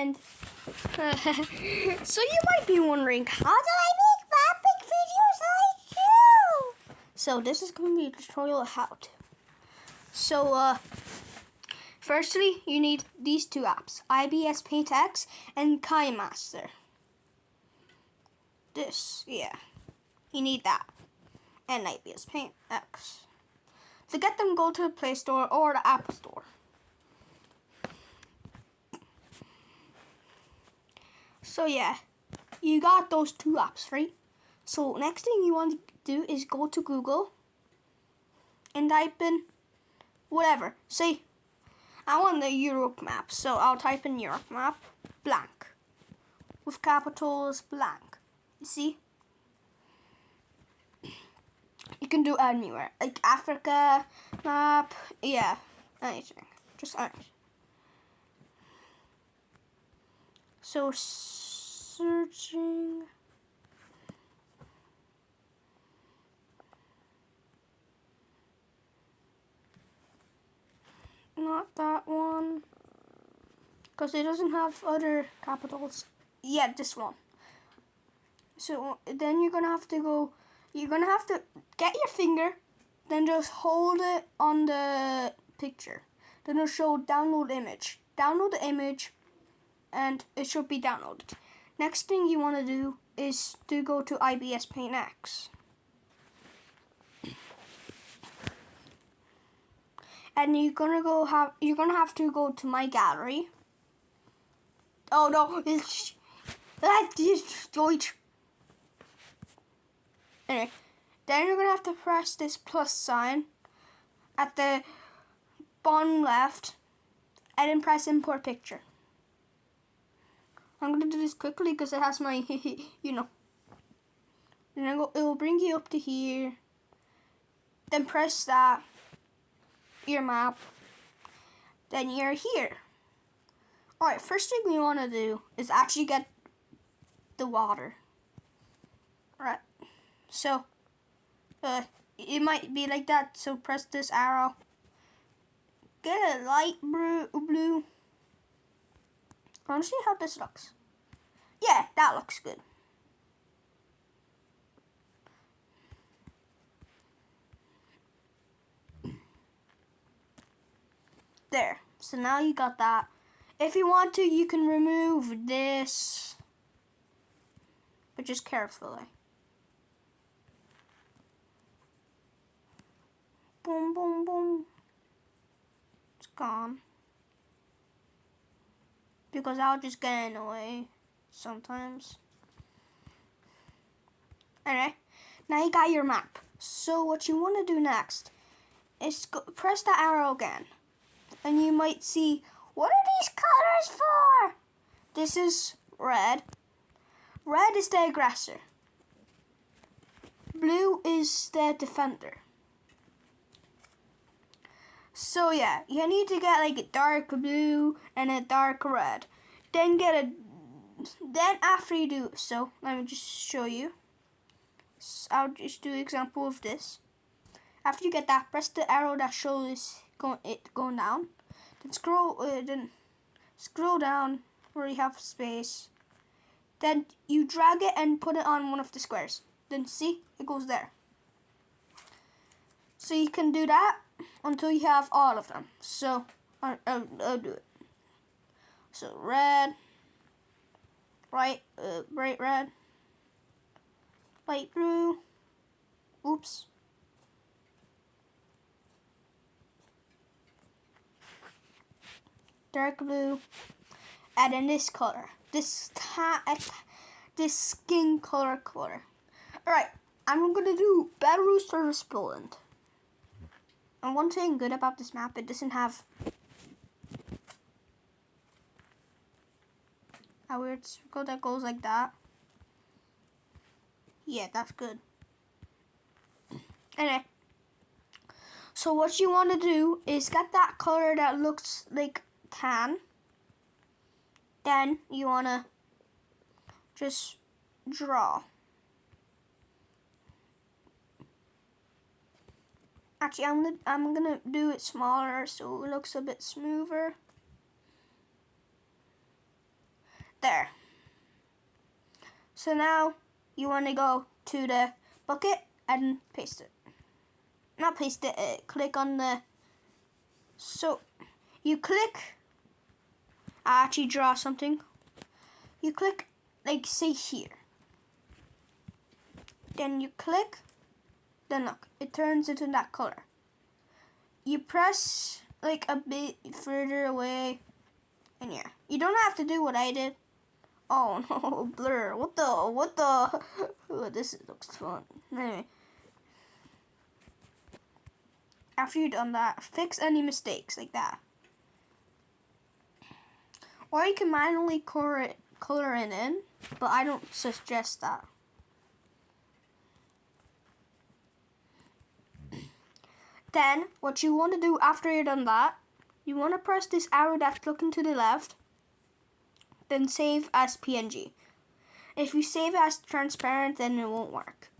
And so you might be wondering, how do I make mapping videos like you? So this is going to be a tutorial of how to. So firstly, you need these two apps, IBS Paint X and KineMaster. This, yeah, you need that, and IBS Paint X. To get them, go to the Play Store or the App Store. So yeah, you got those two apps, right? So next thing you want to do is go to Google and type in whatever. Say, I want the Europe map, so I'll type in Europe map, blank, with capitals, blank. You see? You can do anywhere, like Africa map, yeah, anything, just anything. So searching. Not that one, because it doesn't have other capitals. Yeah, this one. So then you're gonna have to go. You're gonna have to get your finger, then just hold it on the picture. Then it'll show download image. Download the image, and it should be downloaded. Next thing you want to do is to go to IBS Paint X. And you're gonna have to go to my gallery. Oh no, it's Deutsch. Anyway, then you're gonna have to press this plus sign at the bottom left, and then press import picture. I'm gonna do this quickly because it has my, you know. Then it will bring you up to here. Then press that. Your map. Then you're here. Alright, first thing we want to do is actually get the water. Alright, so it might be like that, so press this arrow. Get a light blue. I want to see how this looks. Yeah, that looks good. There. So now you got that. If you want to, you can remove this, but just carefully. Boom, boom, boom. It's gone. Because I'll just get in the way sometimes. Alright, now you got your map. So what you want to do next is press the arrow again. And you might see, what are these colors for? This is red. Red is the aggressor. Blue is the defender. So yeah, you need to get like a dark blue and a dark red. Then after you do so, let me just show you. So I'll just do an example of this. After you get that, press the arrow that shows it going down. Then scroll down where you have space. Then you drag it and put it on one of the squares. Then see, it goes there. So you can do that until you have all of them. So I'll do it. So red, bright red, light blue. Oops. Dark blue, and then this color, this skin color. Alright, I'm gonna do Belarus versus Poland. And one thing good about this map, it doesn't have a weird circle that goes like that. Yeah, that's good. Anyway, so what you want to do is get that color that looks like tan. Then you want to just draw. Actually, I'm gonna do it smaller so it looks a bit smoother. There. So now you want to go to the bucket and paste it. Not paste it, click on the, so you click, I actually draw something. You click, like say here. Then you click, then look, it turns into that color. You press like a bit further away, and yeah, you don't have to do what I did. Oh no, blur, what the, oh, this looks fun. Anyway, after you've done that, fix any mistakes like that. Or you can manually color it in, but I don't suggest that. Then, what you want to do after you've done that, you want to press this arrow that's looking to the left, then save as PNG. If you save as transparent, then it won't work.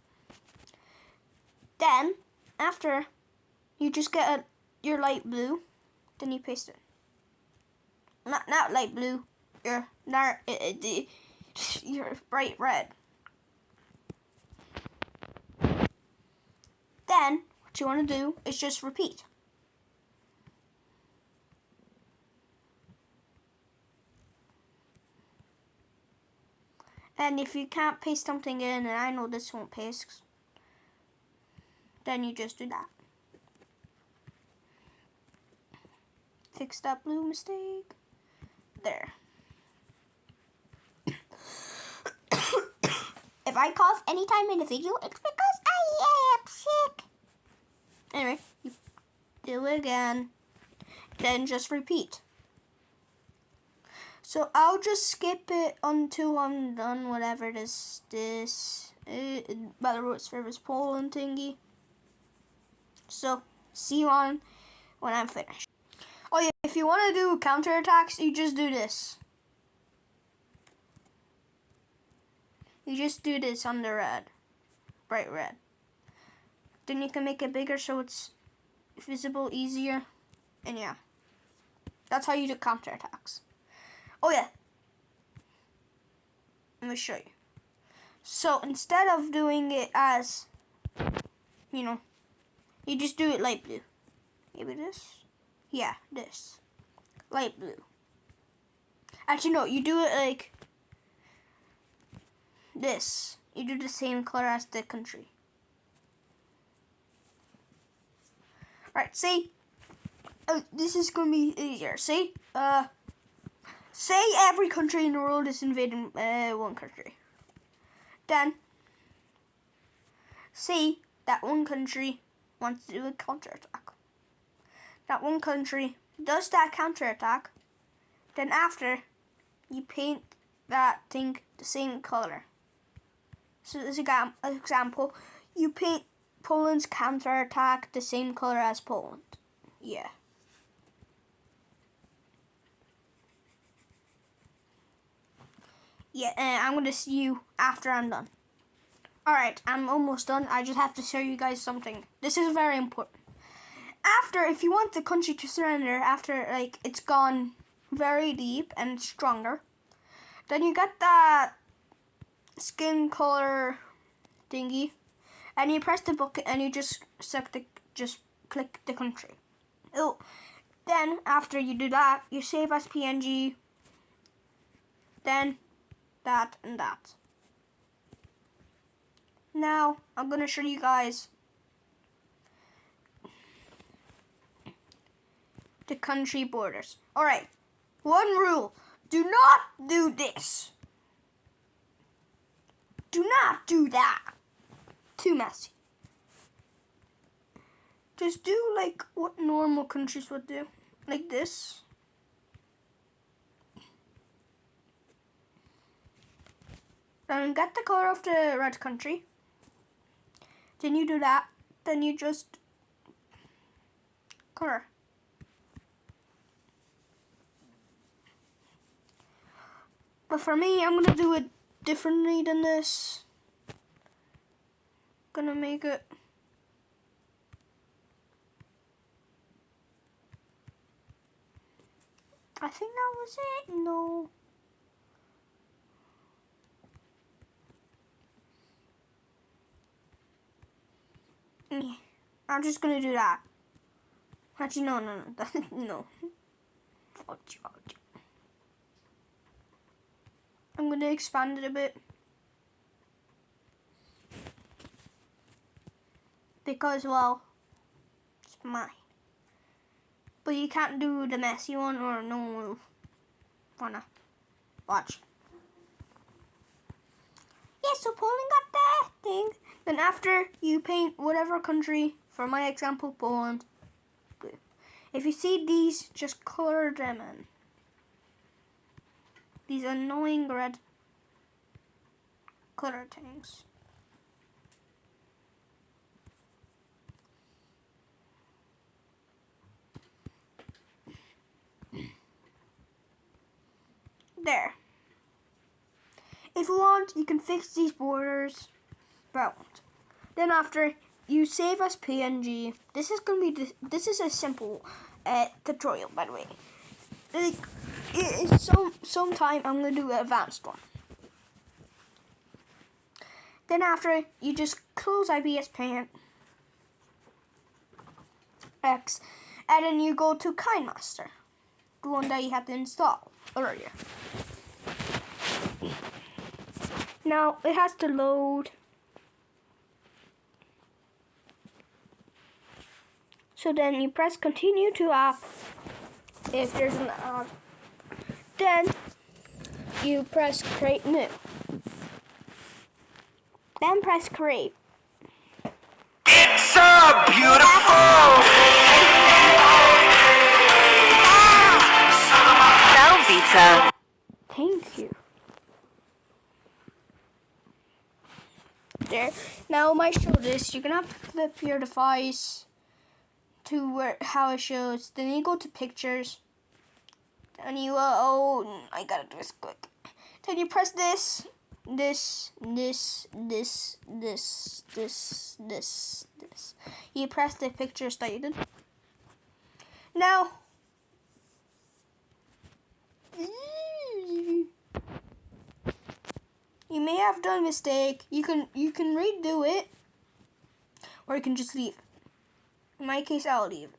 Then, after, you just get your light blue, then you paste it. Not light blue, your bright red. Then, what you want to do is just repeat. And if you can't paste something in, and I know this won't paste, then you just do that. Fix that blue mistake. There. If I cough anytime in the video, it's because I am sick. Anyway, you do it again. Then just repeat. So I'll just skip it until I'm done, whatever this Belarus versus Poland thingy. So see you on when I'm finished. Oh yeah, if you want to do counterattacks, you just do this. You just do this on the red, bright red. Then you can make it bigger so it's visible easier. And yeah, that's how you do counterattacks. Oh yeah, let me show you. So instead of doing it as, you just do it light blue. Maybe this? Yeah, this. Light blue. Actually, no, you do it like this. You do the same color as the country. Alright, see? This is going to be easier. See? Say every country in the world is invading one country. Then, say that one country wants to do a counterattack. That one country does that counterattack. Then after, you paint that thing the same color. So as an example, you paint Poland's counterattack the same color as Poland. Yeah. Yeah, and I'm going to see you after I'm done. Alright, I'm almost done. I just have to show you guys something. This is very important. After, if you want the country to surrender after, like, it's gone very deep and stronger, then you get that skin color thingy, and you press the bucket and you just click the country. Oh, then after you do that, you save as PNG, then that and that. Now, I'm going to show you guys the country borders. Alright, one rule. Do not do this. Do not do that. Too messy. Just do like what normal countries would do. Like this. Then get the color of the red country. Then you do that. Then you just color. But for me, I'm gonna do it differently than this. Gonna make it I think that was it. No. I'm just gonna do that. Actually, no. No. I'm gonna expand it a bit. Because, well, it's mine. But you can't do the messy one or no one will wanna watch. Yeah, so Poland got that thing. Then after you paint whatever country, for my example, Poland, blue. If you see these, just color them in. These annoying red color things. There. If you want, you can fix these borders. But I won't. Then after, you save as PNG. This is gonna be this is a simple tutorial, by the way. Like, sometime I'm gonna do an advanced one. Then after, you just close IPS Paint X, and then you go to KineMaster, the one that you had to install earlier. Now it has to load. So then you press continue to app if there's an app. Then you press create new. Then press create. It's so beautiful! Vita. Thank you. There. Now I might show this. You're gonna have to flip your device to where how it shows. Then you go to pictures. And you I gotta do this quick. Then you press this. You press the pictures that you did. Now you may have done a mistake. You can redo it, or you can just leave. In my case, I'll leave.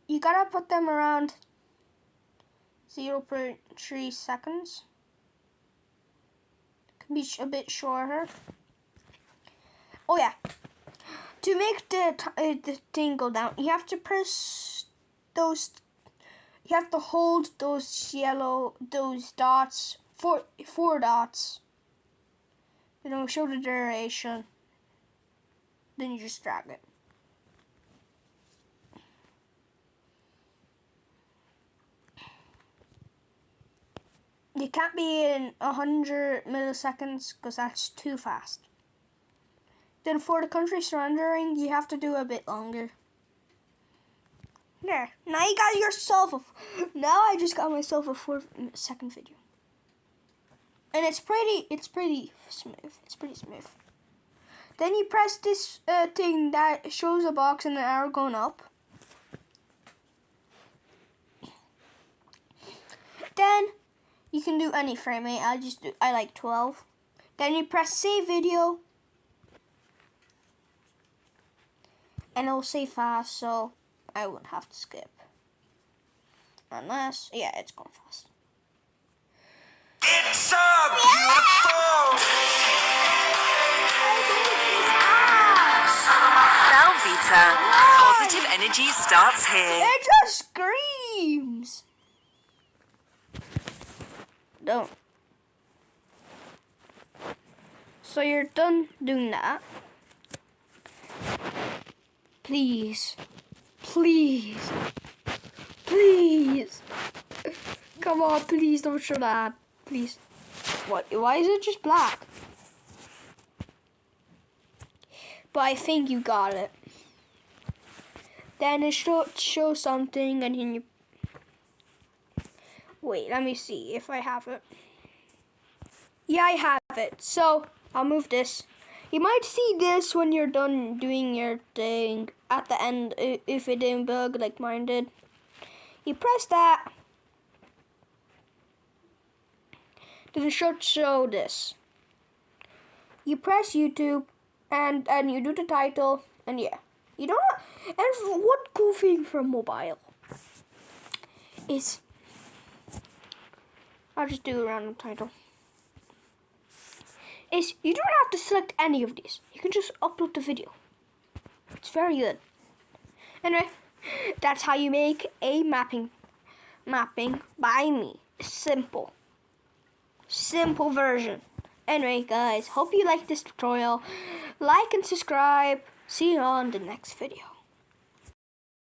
You gotta put them around 0.3 seconds. Can be a bit shorter. Oh yeah. To make the thing go down, you have to press those. You have to hold those dots, four dots. Then it'll show the duration. Then you just drag it. It can't be in 100 milliseconds because that's too fast. Then for the country surrendering, you have to do a bit longer. There. Now you got yourself now I just got myself a 4-second video. And it's pretty smooth. It's pretty smooth. Then you press this thing that shows a box and an arrow going up. Then you can do any frame rate. I like 12. Then you press save video. And it'll save fast, so I won't have to skip. Unless, yeah, it's going fast. It's so beautiful! Now, Vita, positive energy starts here. It just screams. Don't. So you're done doing that. Please. Come on, please don't show that. Please. What? Why is it just black? But I think you got it. Then it show something and then you... Wait, let me see if I have it. Yeah, I have it. So, I'll move this. You might see this when you're done doing your thing at the end if it didn't bug like mine did. You press that. then it should show this. You press YouTube and you do the title, and yeah. You don't know. And what cool thing from mobile is, I'll just do a random title, is you don't have to select any of these. You can just upload the video. It's very good. Anyway, that's how you make a mapping by me. Simple version. Anyway, guys, hope you like this tutorial. Like and subscribe. See you on the next video.